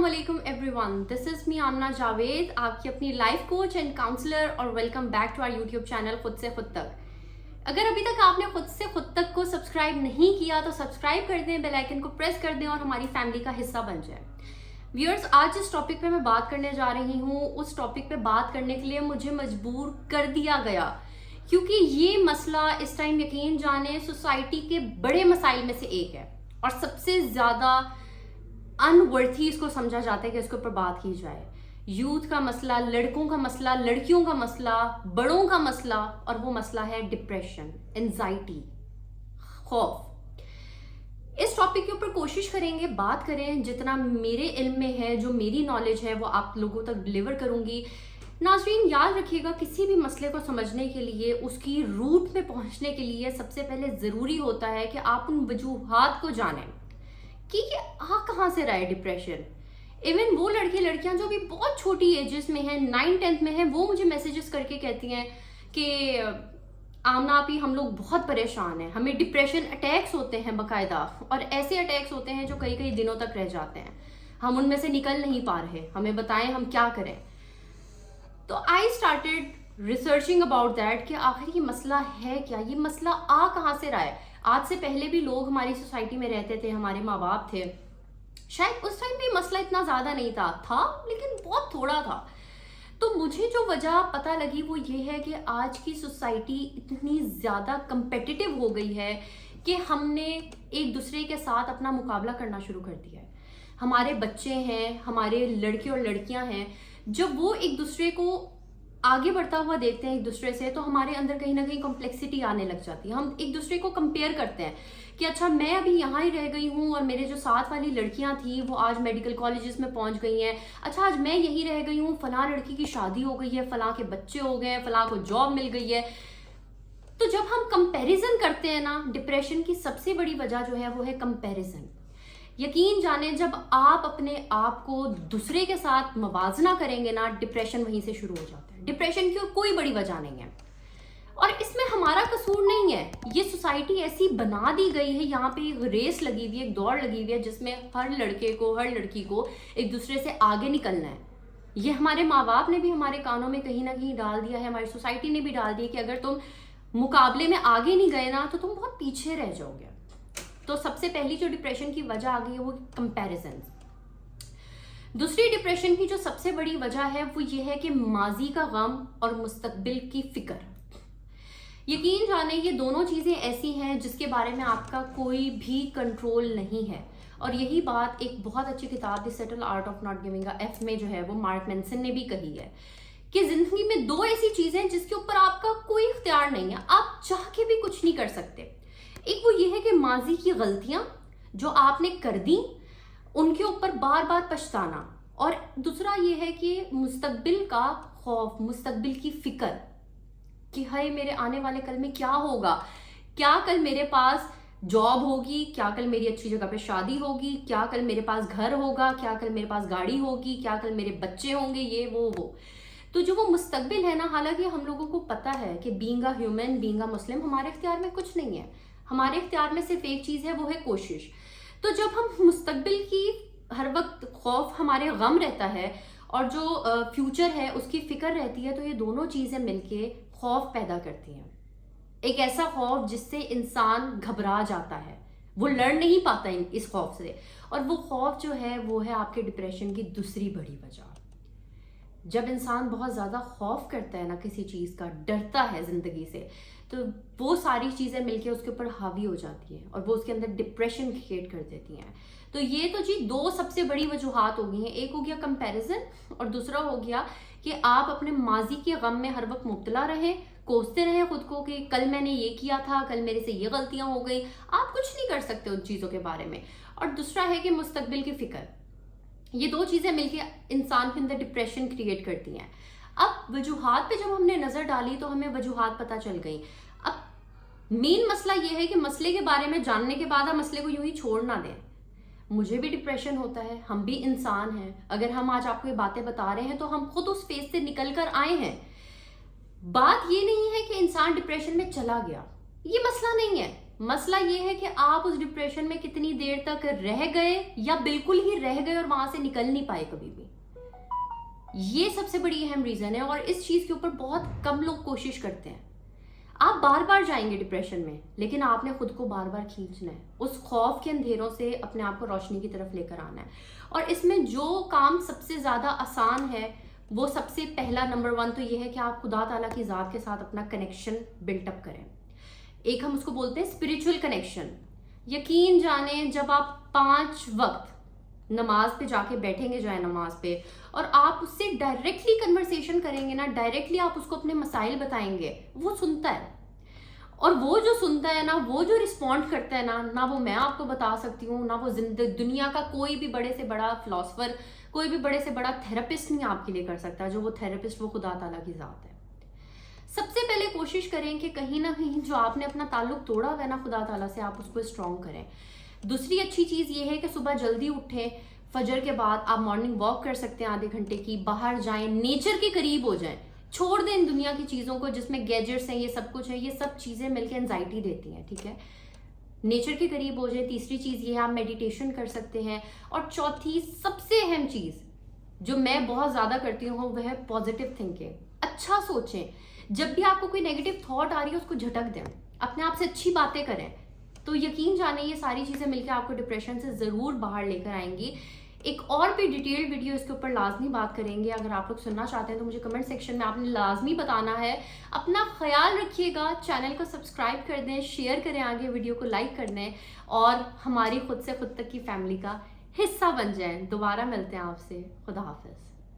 अस्सलाम वालेकुम everyone, this is me Amna Javed, आपकी अपनी लाइफ कोच एंड काउंसलर, और welcome back to our YouTube channel खुद से खुद तक। अगर अभी तक आपने खुद से खुद तक को सब्सक्राइब नहीं किया तो सब्सक्राइब कर दें, बेल आइकन को प्रेस कर दें और हमारी फैमिली का हिस्सा बन जाए। व्यूअर्स, आज जिस टॉपिक पे मैं बात करने जा रही हूँ उस टॉपिक पे बात करने के लिए मुझे मजबूर कर दिया गया, क्योंकि ये मसला इस टाइम यकीन जाने सोसाइटी के बड़े मसाइल में से एक है और सबसे ज़्यादा अनवर्थी इसको समझा जाता है कि इसके ऊपर बात की जाए। यूथ का मसला, लड़कों का मसला, लड़कियों का मसला, बड़ों का मसला, और वो मसला है डिप्रेशन, एंजाइटी, खौफ। इस टॉपिक के ऊपर कोशिश करेंगे, बात करें, जितना मेरे इल्म में है, जो मेरी नॉलेज है वो आप लोगों तक डिलीवर करूंगी। नाज़रीन, याद रखिएगा, किसी भी मसले को समझने के लिए, उसकी रूट में पहुंचने के लिए सबसे पहले ज़रूरी होता है कि आप उन वजूहात को जानें कि ये आ कहाँ से रहा है डिप्रेशन। इवन वो लड़के लड़कियां जो भी बहुत छोटी एजेस में हैं, 9-10 में हैं, वो मुझे मैसेजेस करके कहती हैं कि आमना आपी, हम लोग बहुत परेशान हैं, हमें डिप्रेशन अटैक्स होते हैं बाकायदा, और ऐसे अटैक्स होते हैं जो कई कई दिनों तक रह जाते हैं, हम उनमें से निकल नहीं पा रहे, हमें बताएं हम क्या करें। तो I started researching about that कि आखिर ये मसला है क्या, ये मसला आ कहाँ से रहा है। आज से पहले भी लोग हमारी सोसाइटी में रहते थे, हमारे माँ बाप थे, शायद उस टाइम भी मसला इतना ज़्यादा नहीं था लेकिन बहुत थोड़ा था। तो मुझे जो वजह पता लगी वो ये है कि आज की सोसाइटी इतनी ज़्यादा कंपेटिटिव हो गई है कि हमने एक दूसरे के साथ अपना मुकाबला करना शुरू कर दिया है। हमारे बच्चे हैं, हमारे लड़के और लड़कियां हैं, जब वो एक दूसरे को आगे बढ़ता हुआ देखते हैं एक दूसरे से, तो हमारे अंदर कहीं ना कहीं कॉम्प्लेक्सिटी आने लग जाती है। हम एक दूसरे को कंपेयर करते हैं कि अच्छा, मैं अभी यहाँ ही रह गई हूँ और मेरे जो साथ वाली लड़कियाँ थी वो आज मेडिकल कॉलेजेस में पहुँच गई हैं, अच्छा आज मैं यहीं रह गई हूँ, फलां लड़की की शादी हो गई है, फलां के बच्चे हो गए हैं, फलां को जॉब मिल गई है। तो जब हम कंपेरिजन करते हैं ना, डिप्रेशन की सबसे बड़ी वजह जो है वो है कंपेरिजन। यकीन जाने, जब आप अपने आप को दूसरे के साथ मवाजना करेंगे ना, डिप्रेशन वहीं से शुरू हो जाता है। डिप्रेशन की कोई बड़ी वजह नहीं है और इसमें हमारा कसूर नहीं है। ये सोसाइटी ऐसी बना दी गई है, यहाँ पे एक रेस लगी हुई है, एक दौड़ लगी हुई है, जिसमें हर लड़के को, हर लड़की को एक दूसरे से आगे निकलना है। ये हमारे माँ बाप ने भी हमारे कानों में कहीं ना कहीं डाल दिया है, हमारी सोसाइटी ने भी डाल दिया कि अगर तुम मुकाबले में आगे नहीं गए ना तो तुम बहुत पीछे रह जाओगे। तो सबसे पहली जो डिप्रेशन की वजह आ गई है वो कंपैरिजन। दूसरी डिप्रेशन की जो सबसे बड़ी वजह है वो ये है कि माजी का गम और मुस्तकबिल की फिक्र। यकीन जाने, ये दोनों चीजें ऐसी हैं जिसके बारे में आपका कोई भी कंट्रोल नहीं है। और यही बात एक बहुत अच्छी किताब the subtle art of not giving a F में जो है वो मार्क मेंसन ने भी कही है कि जिंदगी में दो ऐसी चीजें जिसके ऊपर आपका कोई इख्तियार नहीं है, आप चाह के भी कुछ नहीं कर सकते। एक वो ये है कि माजी की गलतियां जो आपने कर दी उनके ऊपर बार बार पछताना, और दूसरा ये है कि मुस्तकबिल का खौफ, मुस्तकबिल की फिक्र कि हाय मेरे आने वाले कल में क्या होगा, क्या कल मेरे पास जॉब होगी, क्या कल मेरी अच्छी जगह पे शादी होगी, क्या कल मेरे पास घर होगा, क्या कल मेरे पास गाड़ी होगी, क्या कल मेरे बच्चे होंगे, ये वो। तो जो वो मुस्तकबिल है ना, हालांकि हम लोगों को पता है कि being a human, being a Muslim, हमारे इख्तियार में कुछ नहीं है, हमारे इख्तियार में सिर्फ एक चीज़ है, वो है कोशिश। तो जब हम मुस्तकबिल की हर वक्त खौफ, हमारे गम रहता है, और जो फ्यूचर है उसकी फिक्र रहती है, तो ये दोनों चीज़ें मिलके खौफ पैदा करती हैं। एक ऐसा खौफ जिससे इंसान घबरा जाता है, वो लड़ नहीं पाता इस खौफ से, और वो खौफ जो है वो है आपके डिप्रेशन की दूसरी बड़ी वजह। जब इंसान बहुत ज़्यादा खौफ करता है ना किसी चीज़ का, डरता है ज़िंदगी से, तो वो सारी चीज़ें मिलके उसके ऊपर हावी हो जाती हैं और वो उसके अंदर डिप्रेशन क्रिएट कर देती हैं। तो ये तो जी दो सबसे बड़ी वजूहात हो गई हैं। एक हो गया कंपैरिजन और दूसरा हो गया कि आप अपने माजी के गम में हर वक्त मुब्तला रहें, कोसते रहें खुद को कि कल मैंने ये किया था, कल मेरे से ये गलतियाँ हो गई। आप कुछ नहीं कर सकते उन चीज़ों के बारे में। और दूसरा है कि मुस्तकबिल की फ़िक्र। ये दो चीज़ें मिलके इंसान के अंदर डिप्रेशन क्रिएट करती हैं। अब वजूहात पे जब हमने नज़र डाली तो हमें वजूहात पता चल गई। अब मेन मसला ये है कि मसले के बारे में जानने के बाद आप मसले को यूं ही छोड़ ना दें। मुझे भी डिप्रेशन होता है, हम भी इंसान हैं। अगर हम आज आपको ये बातें बता रहे हैं तो हम खुद उस फेज से निकल कर आए हैं। बात ये नहीं है कि इंसान डिप्रेशन में चला गया, ये मसला नहीं है। مسئلہ یہ ہے کہ آپ اس ڈپریشن میں کتنی دیر تک رہ گئے یا بالکل ہی رہ گئے اور وہاں سے نکل نہیں پائے کبھی بھی. یہ سب سے بڑی اہم ریزن ہے اور اس چیز کے اوپر بہت کم لوگ کوشش کرتے ہیں. آپ بار بار جائیں گے ڈپریشن میں لیکن آپ نے خود کو بار بار کھینچنا ہے, اس خوف کے اندھیروں سے اپنے آپ کو روشنی کی طرف لے کر آنا ہے. اور اس میں جو کام سب سے زیادہ آسان ہے وہ سب سے پہلا نمبر 1 تو یہ ہے کہ آپ خدا تعالیٰ کی ذات کے ساتھ اپنا کنیکشن بلٹ اپ کریں. ایک ہم اس کو بولتے ہیں اسپریچول کنیکشن. یقین جانیں جب آپ 5 وقت نماز پہ جا کے بیٹھیں گے جائے نماز پہ اور آپ اس سے ڈائریکٹلی کنورسیشن کریں گے نا, ڈائریکٹلی آپ اس کو اپنے مسائل بتائیں گے, وہ سنتا ہے. اور وہ جو سنتا ہے نا, وہ جو رسپونڈ کرتا ہے نا, نہ وہ میں آپ کو بتا سکتی ہوں, نہ وہ دنیا کا کوئی بھی بڑے سے بڑا فلاسفر, کوئی بھی بڑے سے بڑا تھراپسٹ نہیں آپ کے لیے کر سکتا. جو وہ تھراپسٹ وہ خدا تعالیٰ کی ذات ہے. سب سے پہلے کوشش کریں کہ کہیں نہ کہیں جو آپ نے اپنا تعلق توڑا ہوا ہے نا خدا تعالیٰ سے, آپ اس کو اسٹرانگ کریں. دوسری اچھی چیز یہ ہے کہ صبح جلدی اٹھیں, فجر کے بعد آپ مارننگ واک کر سکتے ہیں آدھے گھنٹے کی, باہر جائیں, نیچر کے قریب ہو جائیں, چھوڑ دیں ان دنیا کی چیزوں کو جس میں گیجٹس ہیں, یہ سب کچھ ہے, یہ سب چیزیں مل کے انزائٹی دیتی ہیں. ٹھیک ہے, نیچر کے قریب ہو جائیں. تیسری چیز یہ ہے آپ میڈیٹیشن کر سکتے ہیں. اور چوتھی سب سے اہم چیز جو میں بہت زیادہ کرتی ہوں وہ ہے پازیٹیو تھنکنگ. اچھا سوچیں. جب بھی آپ کو کوئی نیگیٹو تھاٹ آ رہی ہے اس کو جھٹک دیں, اپنے آپ سے اچھی باتیں کریں, تو یقین جانیں یہ ساری چیزیں مل کے آپ کو ڈپریشن سے ضرور باہر لے کر آئیں گی. ایک اور بھی ڈیٹیلڈ ویڈیو اس کے اوپر لازمی بات کریں گے. اگر آپ لوگ سننا چاہتے ہیں تو مجھے کمنٹ سیکشن میں آپ نے لازمی بتانا ہے. اپنا خیال رکھیے گا, چینل کو سبسکرائب کر دیں, شیئر کریں, آگے ویڈیو کو لائک کر دیں اور ہماری خود سے خود تک کی فیملی کا حصہ بن جائیں. دوبارہ ملتے ہیں آپ سے. خدا حافظ.